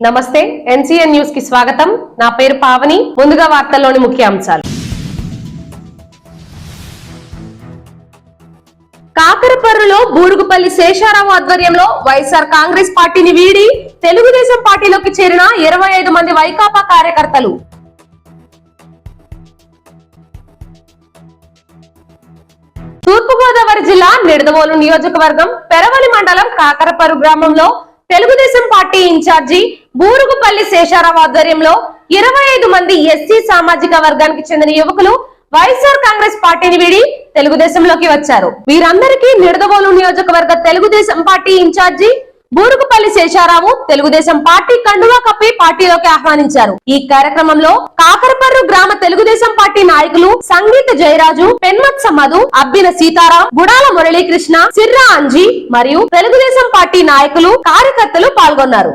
నమస్తే NCN news కి స్వాగతం. నా పేరు పావని. ముందుగా వార్తల్లోని ముఖ్యాంశాలు. కాకరపర్రులో బూరుగుపల్లి శేషారావు ఆధ్వర్యంలో వైఎస్ఆర్ కాంగ్రెస్ పార్టీని వీడి తెలుగుదేశం పార్టీలోకి చేరిన 25 మంది వైకాపా కార్యకర్తలు. తూర్పుగోదావరి జిల్లా నిడదవోలు నియోజకవర్గం పెరవలి మండలం కాకరపర్రు గ్రామంలో తెలుగుదేశం పార్టీ ఇన్ఛార్జి బూరుగుపల్లి శేషారావు ఆధ్వర్యంలో 25 మంది ఎస్సీ సామాజిక వర్గానికి చెందిన యువకులు వైఎస్ఆర్ కాంగ్రెస్ పార్టీని వీడి తెలుగుదేశంలోకి వచ్చారు. వీరందరికీ నిడదవోలు నియోజకవర్గ Telugu Desam party in charge Burugupalli Sesharao Telugu Desam party కండువా కప్పి పార్టీలోకి ఆహ్వానించారు. ఈ కార్యక్రమంలో కాకరపర్రు గ్రామ తెలుగుదేశం పార్టీ నాయకులు సంగీత జయరాజు, పెన్మత్స మధు, అబ్బిన సీతారాం, గుడాల మురళీకృష్ణ, సిర్రా అంజీ మరియు తెలుగుదేశం పార్టీ నాయకులు కార్యకర్తలు పాల్గొన్నారు.